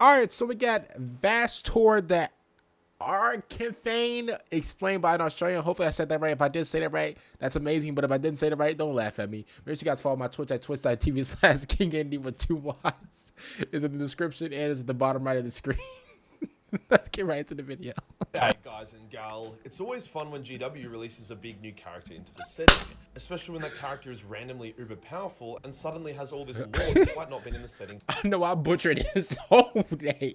All right, so we got Vashtorr the Arkifane, explained by an Australian. Hopefully I said that right. If I did say that right, that's amazing. But if I didn't say that right, don't laugh at me. Make sure you guys follow my Twitch at twitch.tv/KingAndy with 2 Ys. Is in the description and is at the bottom right of the screen. Let's get right into the video. Hey guys and gal, it's always fun when GW releases a big new character into the setting, especially when that character is randomly uber powerful and suddenly has all this lore despite not being in the setting. I know I butchered his whole name.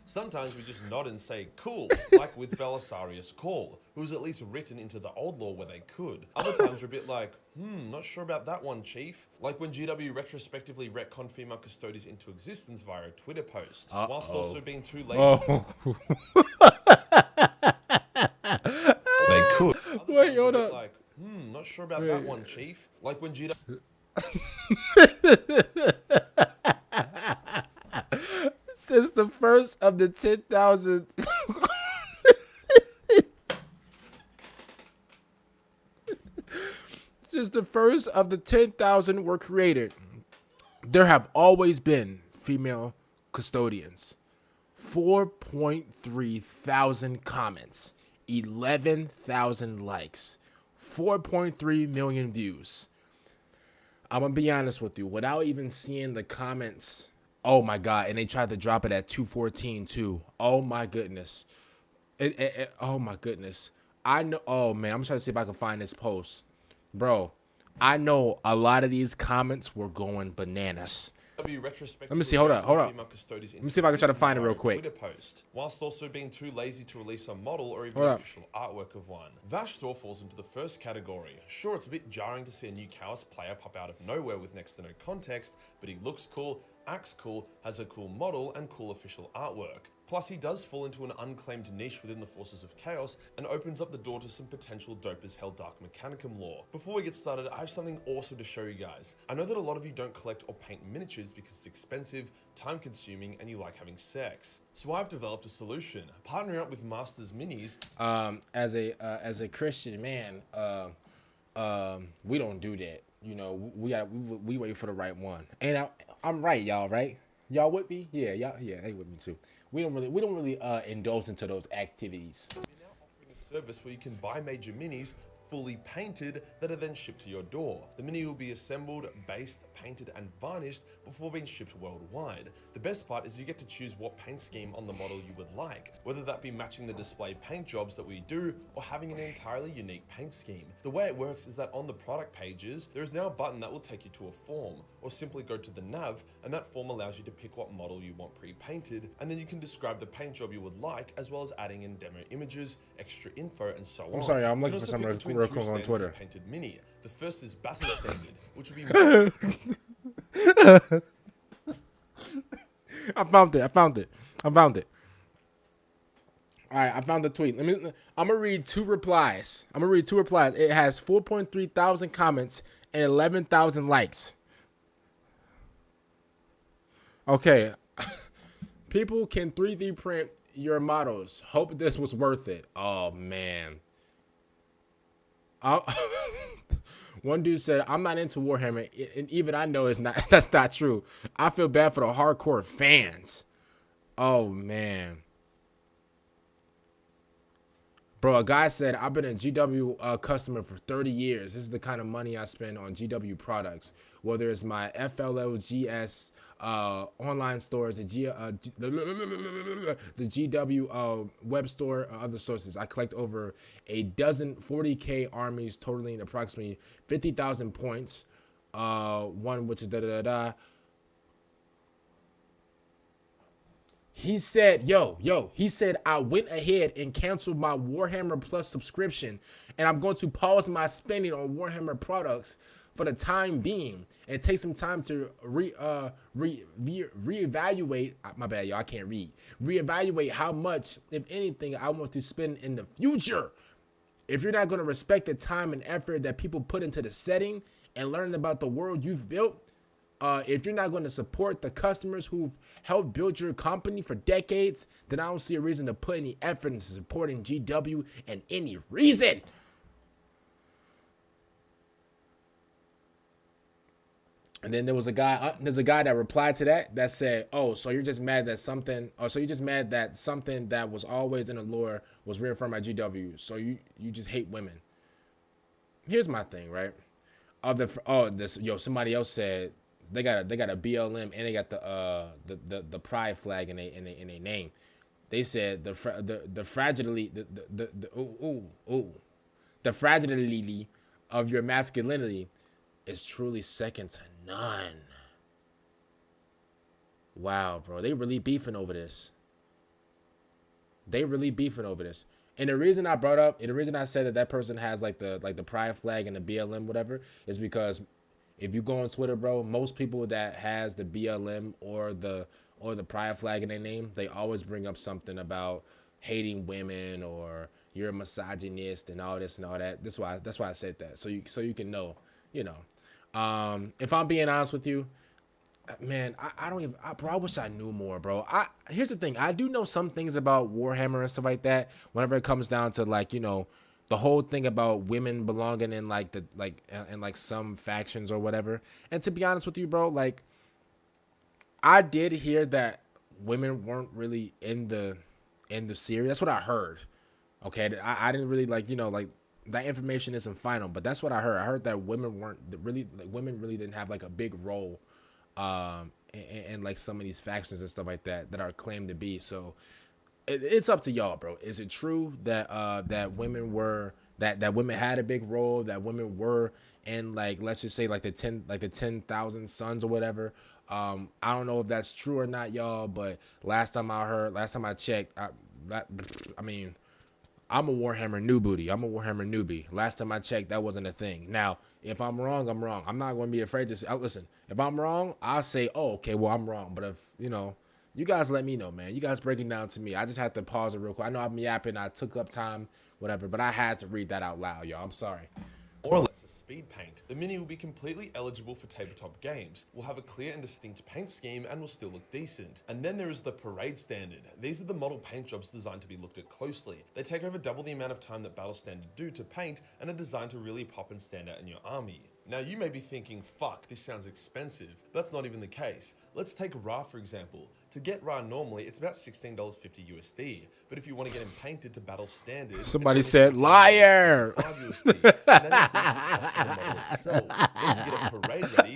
Sometimes we just nod and say cool, like with Belisarius Cawl, who was at least written into the old lore where they could. Other times we're a bit like, not sure about that one, chief. Like when GW retrospectively retconned female Custodes into existence via a Twitter post, whilst also being too lazy. They could. Wait, hold up. Like, not sure about that one, chief. Like when GW... Since the first of the 10,000 since the first of the 10,000 were created, there have always been female custodians. 4.3 thousand comments, 11,000 likes, 4.3 million views. I'm gonna be honest with you, without even seeing the comments. Oh my God, and they tried to drop it at 214 too. Oh my goodness. Oh my goodness. I know. Oh man, I'm trying to see if I can find this post. Bro, I know a lot of these comments were going bananas. Let me see, hold up. Let me see if I can try to find it real quick. Twitter post, whilst also being too lazy to release a model or even official artwork of one. Vashtorr falls into the first category. Sure, it's a bit jarring to see a new Chaos player pop out of nowhere with next to no context, but he looks cool, acts cool, has a cool model, and cool official artwork. Plus, he does fall into an unclaimed niche within the Forces of Chaos and opens up the door to some potential dope as hell Dark Mechanicum lore. Before we get started, I have something awesome to show you guys. I know that a lot of you don't collect or paint miniatures because it's expensive, time consuming, and you like having sex. So I've developed a solution. Partnering up with Masters Minis. As a Christian man, we don't do that. You know, we wait for the right one. And I'm right, y'all, right? Y'all with me? Yeah, y'all, yeah, they with me too. We don't really indulge into those activities. We're now offering a service where you can buy major minis fully painted that are then shipped to your door. The mini will be assembled, based, painted, and varnished before being shipped worldwide. The best part is you get to choose what paint scheme on the model you would like, whether that be matching the display paint jobs that we do or having an entirely unique paint scheme. The way it works is that on the product pages, there is now a button that will take you to a form, or simply go to the nav, and that form allows you to pick what model you want pre-painted, and then you can describe the paint job you would like, as well as adding in demo images, extra info, and so on. I'm sorry, I'm looking for some real quick on Twitter. Painted mini. The first is battle standard, which would be. I found it. All right, I found the tweet. I'm gonna read two replies. It has 4.3 thousand comments and 11,000 likes. Okay, people can 3D print your models. Hope this was worth it. Oh man. One dude said, I'm not into Warhammer, and even I know that's not true. I feel bad for the hardcore fans. Oh, man. Bro, a guy said, I've been a GW customer for 30 years. This is the kind of money I spend on GW products, whether it's my FLLGS online stores, the GW web store, other sources. I collect over a dozen 40k armies, totaling approximately 50,000 points. One which is He said, he said, I went ahead and canceled my Warhammer Plus subscription, and I'm going to pause my spending on Warhammer products for the time being and take some time to reevaluate. My bad, y'all, I can't read. Reevaluate how much, if anything, I want to spend in the future. If you're not going to respect the time and effort that people put into the setting and learn about the world you've built, if you're not going to support the customers who've helped build your company for decades, then I don't see a reason to put any effort into supporting GW and any reason. And then there was a guy. There's a guy that replied to that said, "Oh, so you're just mad that something, or so you're just mad that something that was always in the lore was reaffirmed by GW. So you just hate women." Here's my thing, right? Somebody else said they got a BLM and they got the pride flag in a name. They said the fragility the fragility of your masculinity is truly second to none. Wow, bro, they really beefing over this. And the reason I brought up, and the reason I said that person has like the pride flag and the BLM whatever, is because if you go on Twitter, bro, most people that has the BLM or the pride flag in their name, they always bring up something about hating women or you're a misogynist and all this and all that. That's why I said that. So you can know, you know. If I'm being honest with you, man, I wish I knew more, bro. Here's the thing. I do know some things about Warhammer and stuff like that. Whenever it comes down to like, you know, the whole thing about women belonging in like some factions or whatever. And to be honest with you, bro, like I did hear that women weren't really in the series. That's what I heard. Okay, I didn't really like, you know, like that information isn't final, but that's what I heard. I heard that women really didn't have like a big role and like some of these factions and stuff like that are claimed to be. So it's up to y'all, bro. Is it true that women were that women had a big role, that women were in like, let's just say like the 10,000 Sons or whatever? I don't know if that's true or not, y'all, but last time I checked, I mean, I'm a Warhammer new booty. I'm a Warhammer newbie. Last time I checked, that wasn't a thing. Now, if I'm wrong, I'm wrong. I'm not going to be afraid to say, listen, if I'm wrong, I'll say, oh, okay, well, I'm wrong. But if, you know, you guys let me know, man. You guys breaking down to me. I just had to pause it real quick. I know I'm yapping. I took up time, whatever, but I had to read that out loud, y'all. I'm sorry. More or less a speed paint. The mini will be completely eligible for tabletop games, will have a clear and distinct paint scheme, and will still look decent. And then there is the Parade Standard. These are the model paint jobs designed to be looked at closely. They take over double the amount of time that Battle Standard do to paint, and are designed to really pop and stand out in your army. Now you may be thinking, fuck, this sounds expensive. That's not even the case. Let's take Ra for example. To get Ra normally, it's about $16.50 USD. But if you want to get him painted to battle standard, somebody said Laer. USD. And that includes the cost of the model itself. Then to get a parade ready,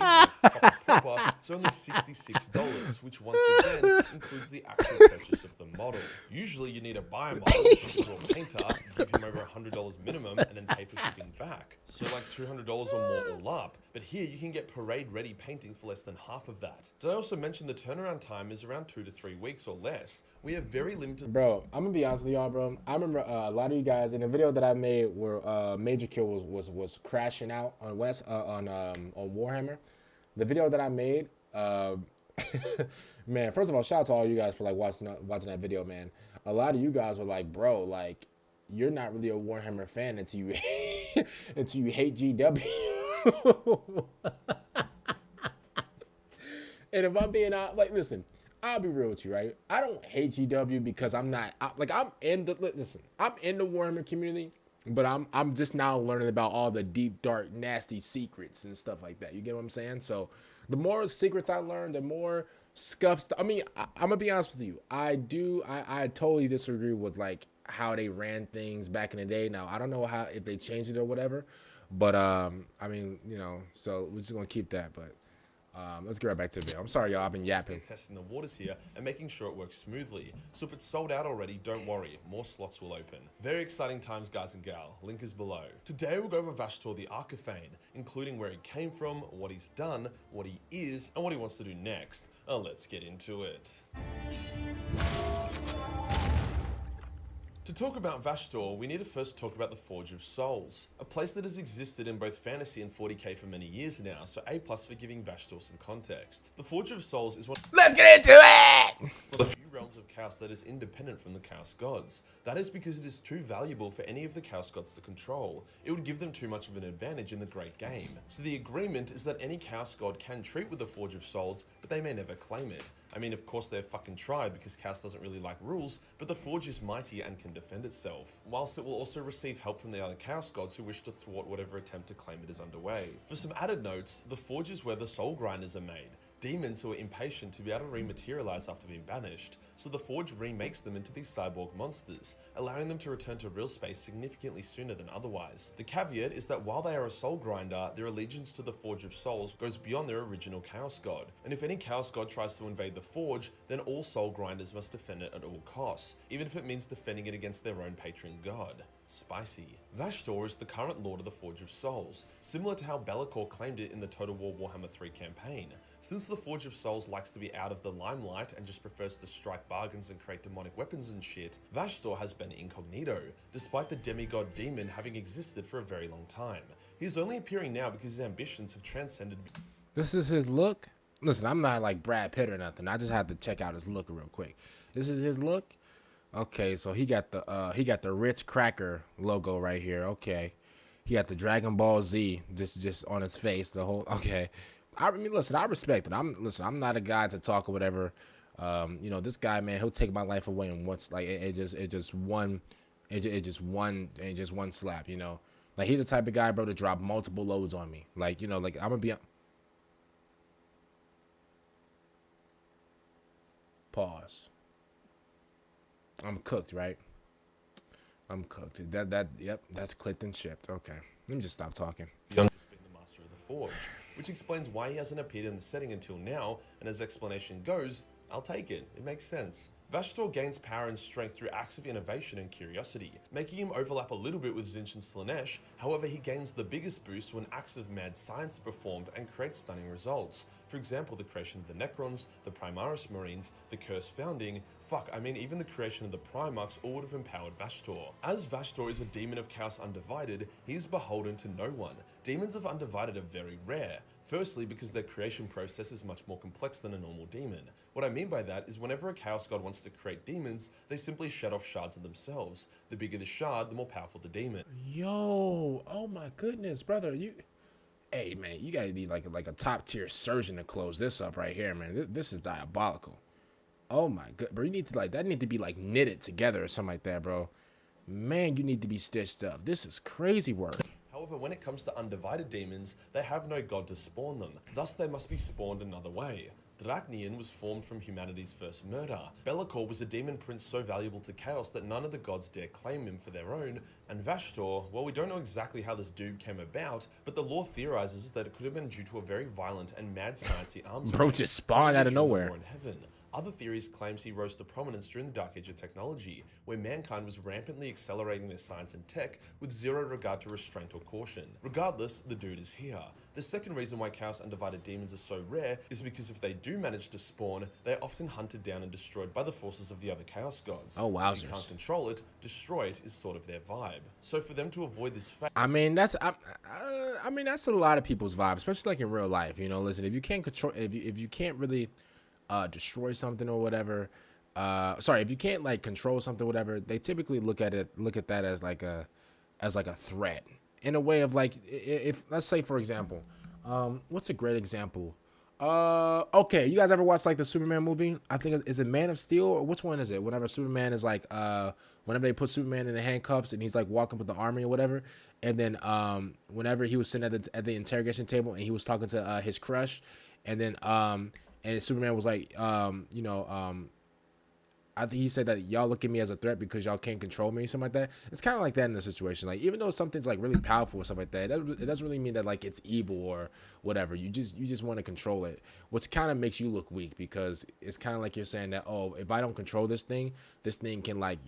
proper, it's only $66, which once again includes the actual purchase of the model. Usually you need a buyer model to a painter, give him over $100 minimum, and then pay for shipping back. So like $200 or more all up. But here you can get parade ready painting for less than half of that. Did I also mention the turnaround time is around 2 to 3 weeks or less? We have very limited. Bro, I'm gonna be honest with y'all, bro. I remember a lot of you guys in the video that I made where Majorkill was crashing out on on Warhammer. The video that I made, man. First of all, shout out to all you guys for like watching that video, man. A lot of you guys were like, bro, like you're not really a Warhammer fan until you hate GW. And if I'm being like, listen, I'll be real with you, right? I don't hate GW because I'm in the Warhammer community, but I'm just now learning about all the deep, dark, nasty secrets and stuff like that. You get what I'm saying? So the more secrets I learn, the more scuffs. I mean, I'm gonna be honest with you. I totally disagree with like how they ran things back in the day. Now I don't know if they changed it or whatever, but I mean, you know, so we're just gonna keep that. But let's get right back to the video. I'm sorry, y'all. I've been yapping. Testing the waters here and making sure it works smoothly. So if it's sold out already, don't worry. More slots will open. Very exciting times, guys and gal. Link is below. Today we'll go over Vashtorr the Arkifane, including where he came from, what he's done, what he is, and what he wants to do next. Let's get into it. To talk about Vashtorr, we need to first talk about the Forge of Souls, a place that has existed in both fantasy and 40k for many years now, so A+ for giving Vashtorr some context. The Forge of Souls is one Let's get into it! of the few realms of Chaos that is independent from the Chaos Gods. That is because it is too valuable for any of the Chaos Gods to control. It would give them too much of an advantage in the Great Game. So the agreement is that any Chaos God can treat with the Forge of Souls, but they may never claim it. I mean, of course they've fucking tried because Chaos doesn't really like rules, but the Forge is mighty and can defend itself. Whilst it will also receive help from the other Chaos Gods who wish to thwart whatever attempt to claim it is underway. For some added notes, the Forge is where the Soul Grinders are made. Demons who are impatient to be able to rematerialize after being banished, so the Forge remakes them into these cyborg monsters, allowing them to return to real space significantly sooner than otherwise. The caveat is that while they are a soul grinder, their allegiance to the Forge of Souls goes beyond their original Chaos God, and if any Chaos God tries to invade the Forge, then all soul grinders must defend it at all costs, even if it means defending it against their own patron god. Spicy. Vashtorr is the current Lord of the Forge of Souls, similar to how Be'lakor claimed it in the Total War Warhammer 3 campaign. Since the Forge of Souls likes to be out of the limelight and just prefers to strike bargains and create demonic weapons and shit, Vashtorr has been incognito, despite the demigod demon having existed for a very long time. He's only appearing now because his ambitions have transcended. This is his look? Listen, I'm not like Brad Pitt or nothing. I just had to check out his look real quick. This is his look? Okay, so he got the Ritz Cracker logo right here. Okay, he got the Dragon Ball Z just on his face. The whole okay. I mean, listen, I respect it. I'm not a guy to talk or whatever. You know, this guy, man, he'll take my life away in once. Like it just one slap. You know, like he's the type of guy, bro, to drop multiple loads on me. Like, you know, like I'm gonna be. Pause. I'm cooked, right? I'm cooked. Yep, that's clicked and shipped. Okay, let me just stop talking. Beyond just being the master of the Forge, which explains why he hasn't appeared in the setting until now, and as explanation goes, I'll take it. It makes sense. Vashtorr gains power and strength through acts of innovation and curiosity, making him overlap a little bit with Tzeentch and Slaanesh. However, he gains the biggest boost when acts of mad science are performed and creates stunning results. For example, the creation of the Necrons, the Primaris Marines, the Curse founding, even the creation of the Primarchs all would have empowered Vashtorr. As Vashtorr is a demon of Chaos Undivided, he is beholden to no one. Demons of Undivided are very rare. Firstly, because their creation process is much more complex than a normal demon. What I mean by that is whenever a Chaos God wants to create demons, they simply shed off shards of themselves. The bigger the shard, the more powerful the demon. Yo, oh my goodness, brother, hey man, you gotta be like a top tier surgeon to close this up right here, man. This is diabolical. Oh my god, bro, you need to that need to be like knitted together or something like that, bro. Man, you need to be stitched up. This is crazy work. However, when it comes to undivided demons, they have no god to spawn them. Thus, they must be spawned another way. Draknian was formed from humanity's first murder. Be'lakor was a demon prince so valuable to Chaos that none of the gods dare claim him for their own. And Vashtorr, well, we don't know exactly how this dude came about, but the lore theorizes that it could have been due to a very violent and mad sciencey arms Bro race. just spawned out of nowhere. In heaven. Other theories claims he rose to prominence during the Dark Age of technology, where mankind was rampantly accelerating their science and tech with zero regard to restraint or caution. Regardless, the dude is here. The second reason why Chaos Undivided demons are so rare is because if they do manage to spawn, they are often hunted down and destroyed by the forces of the other Chaos Gods. Oh, wowzers. If you can't control it, destroy it is sort of their vibe. So for them to avoid this fate... I mean, that's a lot of people's vibe, especially like in real life. You know, listen, if you can't control, if you can't really destroy something or whatever, if you can't like control something or whatever, they typically look at that as like a threat, in a way of like, if let's say for example, what's a great example? Okay, you guys ever watch like the Superman movie? I think is it Man of Steel, or which one is it? Whenever Superman is like whenever they put Superman in the handcuffs and he's like walking with the army or whatever, and then whenever he was sitting at the interrogation table and he was talking to his crush, and then and Superman was like, I think he said that y'all look at me as a threat because y'all can't control me, something like that. It's kind of like that in the situation. Like, even though something's like really powerful or something like that, it doesn't really mean that like it's evil or whatever. You just want to control it, which kind of makes you look weak, because it's kind of like you're saying that, oh, if I don't control this thing can like,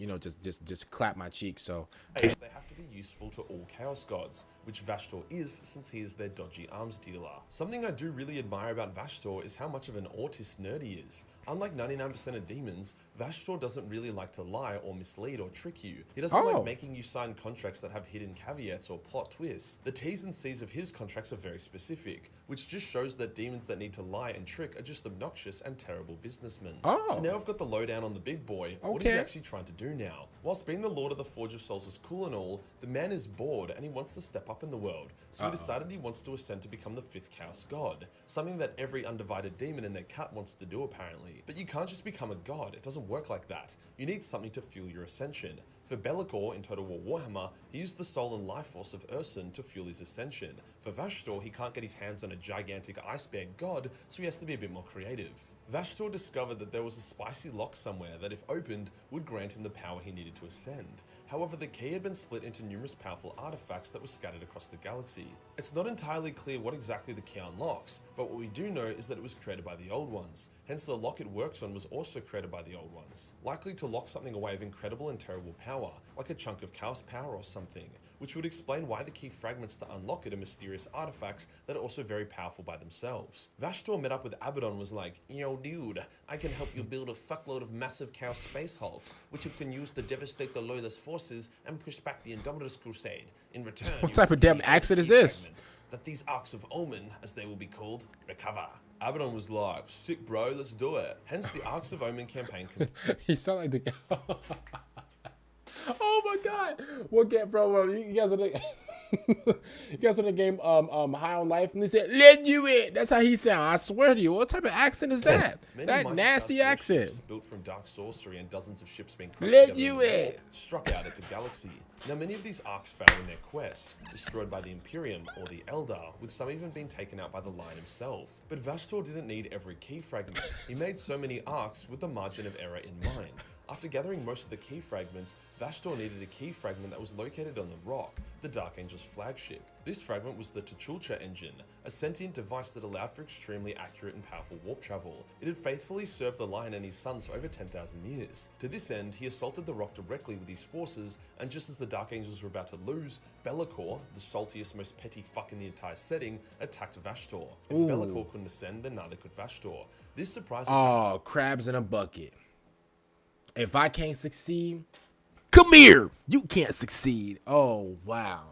just clap my cheeks. So they have to be useful to all Chaos Gods. which Vashtorr is since he is their dodgy arms dealer. Something I do really admire about Vashtorr is how much of an autist nerd he is. Unlike 99% of demons, Vashtorr doesn't really like to lie or mislead or trick you. He doesn't like making you sign contracts that have hidden caveats or plot twists. The T's and C's of his contracts are very specific, which just shows that demons that need to lie and trick are just obnoxious and terrible businessmen. So now I've got the lowdown on the big boy. What is he actually trying to do now? Whilst being the Lord of the Forge of Souls is cool and all, the man is bored and he wants to step up in the world. So he decided he wants to ascend to become the 5th Chaos God, something that every undivided demon in their cut wants to do apparently. But you can't just become a god, it doesn't work like that. You need something to fuel your ascension. For Be'lakor in Total War Warhammer, he used the soul and life force of Ursun to fuel his ascension. For Vashtorr, he can't get his hands on a gigantic ice bear god, so he has to be a bit more creative. Vashtorr discovered that there was a spicy lock somewhere that if opened, would grant him the power he needed to ascend. However, the key had been split into numerous powerful artifacts that were scattered across the galaxy. It's not entirely clear what exactly the key unlocks, but what we do know is that it was created by the Old Ones, hence the lock it works on was also created by the Old Ones. Likely to lock something away of incredible and terrible power, like a chunk of chaos power or something, which would explain why the key fragments to unlock it are mysterious artifacts that are also very powerful by themselves. Vashtorr met up with Abaddon and was like, "Yo dude, I can help you build a fuckload of massive chaos space hulks, which you can use to devastate the Loyalist forces and push back the Indomitus Crusade. In return, what type of damn accent is this? That these Arks of Omen, as they will be called, recover." Abaddon was like, "Sick bro, let's do it." Hence the Arks of Omen campaign. He sound like the guy. Oh my god! What get bro? You guys are the you guys on the game High on Life, and they said, "Let you in." That's how he sound. I swear to you. What type of accent is that? That nasty accent. Built from dark sorcery and dozens of ships being let you in. Struck out at the galaxy. Now many of these arcs failed in their quest, destroyed by the Imperium or the Eldar, with some even being taken out by the Lion himself. But Vashtorr didn't need every key fragment. He made so many arcs with the margin of error in mind. After gathering most of the key fragments, Vashtorr needed a key fragment that was located on the rock, the Dark Angel's flagship. This fragment was the Tzeentch engine, a sentient device that allowed for extremely accurate and powerful warp travel. It had faithfully served the Lion and his sons for over 10,000 years. To this end, he assaulted the rock directly with his forces, and just as the Dark Angels were about to lose, Be'lakor, the saltiest, most petty fuck in the entire setting, attacked Vashtorr. If Be'lakor couldn't ascend, then neither could Vashtorr. This surprised crabs in a bucket. If I can't succeed, come here. You can't succeed. Oh, wow.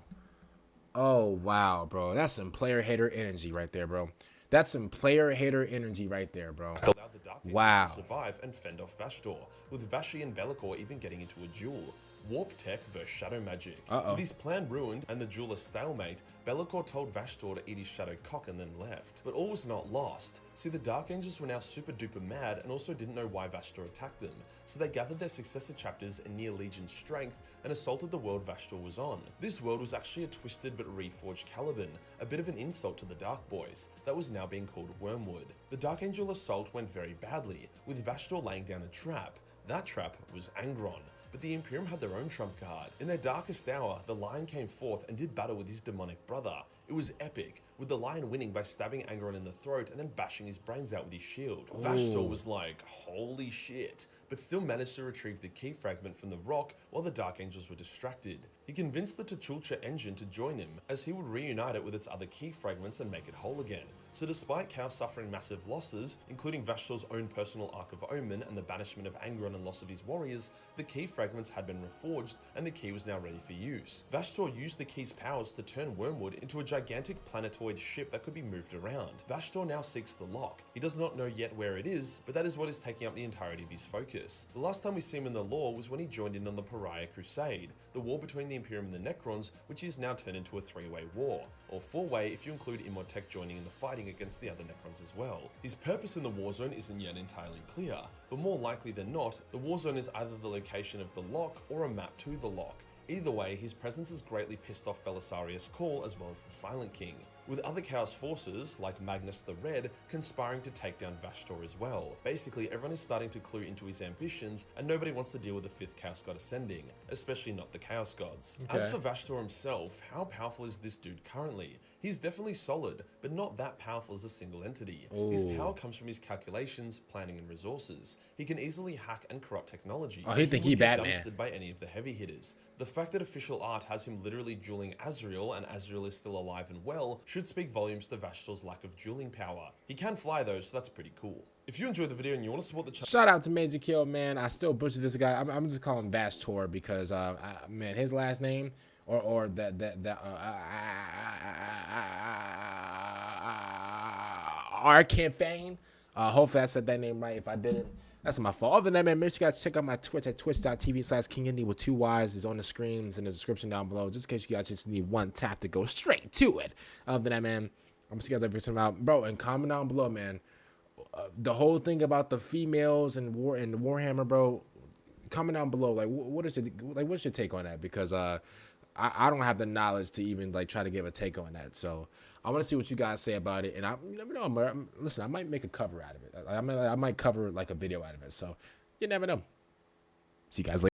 Oh, wow, bro. That's some player hater energy right there, bro. That's some player hater energy right there, bro. Allowed the Dark Angels to survive and fend off Vashtorr, with Vashi and Be'lakor even getting into a duel. Warp tech versus shadow magic. With his plan ruined and the duelist stalemate, Be'lakor told Vashtorr to eat his shadow cock and then left. But all was not lost. See, the Dark Angels were now super duper mad and also didn't know why Vashtorr attacked them, so they gathered their successor chapters in near Legion strength and assaulted the world Vashtorr was on. This world was actually a twisted but reforged Caliban, a bit of an insult to the Dark Boys, that was now being called Wormwood. The Dark Angel assault went very badly, with Vashtorr laying down a trap. That trap was Angron. But the Imperium had their own trump card. In their darkest hour, the Lion came forth and did battle with his demonic brother. It was epic, with the Lion winning by stabbing Angron in the throat and then bashing his brains out with his shield. Vashtorr was like, holy shit, but still managed to retrieve the key fragment from the rock while the Dark Angels were distracted. He convinced the Tzeentch engine to join him, as he would reunite it with its other key fragments and make it whole again. So despite Chaos suffering massive losses, including Vashtorr's own personal Ark of Omen and the banishment of Angron and loss of his warriors, the key fragments had been reforged and the key was now ready for use. Vashtorr used the key's powers to turn Wormwood into a gigantic planetoid ship that could be moved around. Vashtorr now seeks the lock. He does not know yet where it is, but that is what is taking up the entirety of his focus. The last time we see him in the lore was when he joined in on the Pariah Crusade, the war between the Imperium and the Necrons, which is now turned into a three-way war, or four-way if you include Imhotep joining in the fighting against the other Necrons as well. His purpose in the war zone isn't yet entirely clear, but more likely than not, the war zone is either the location of the lock or a map to the lock. Either way, his presence has greatly pissed off Belisarius Cawl as well as the Silent King. with other Chaos forces, like Magnus the Red, conspiring to take down Vashtorr as well. Basically, everyone is starting to clue into his ambitions, and nobody wants to deal with the 5th Chaos God ascending, especially not the Chaos Gods. Okay. As for Vashtorr himself, how powerful is this dude currently? He's definitely solid, but not that powerful as a single entity. Ooh. His power comes from his calculations, planning, and resources. He can easily hack and corrupt technology. Oh, he think he would get Batman. dumpstered by any of the heavy hitters. The fact that official art has him literally dueling Azrael, and Azrael is still alive and well, should speak volumes to Vashtorr's lack of dueling power. He can fly though, so that's pretty cool. If you enjoyed the video and you want to support the channel, shout out to Majorkill, man. I still butcher this guy. I'm just calling him Vashtorr because man, his last name or that Arkifane. Hopefully I said that name right. If I didn't, that's my fault. Other than that, man, make sure you guys check out my Twitch at twitch.tv/KingIndy with 2 Y's. It's on the screens in the description down below, just in case you guys just need one tap to go straight to it. Other than that, man, I'm gonna see you guys every time out, bro. And comment down below, man. The whole thing about the females and Warhammer, bro. Comment down below, like what's your take on that? Because I don't have the knowledge to even like try to give a take on that. So I want to see what you guys say about it. And you never know, bro. Listen, I might make a cover out of it. I might cover like a video out of it. So you never know. See you guys later.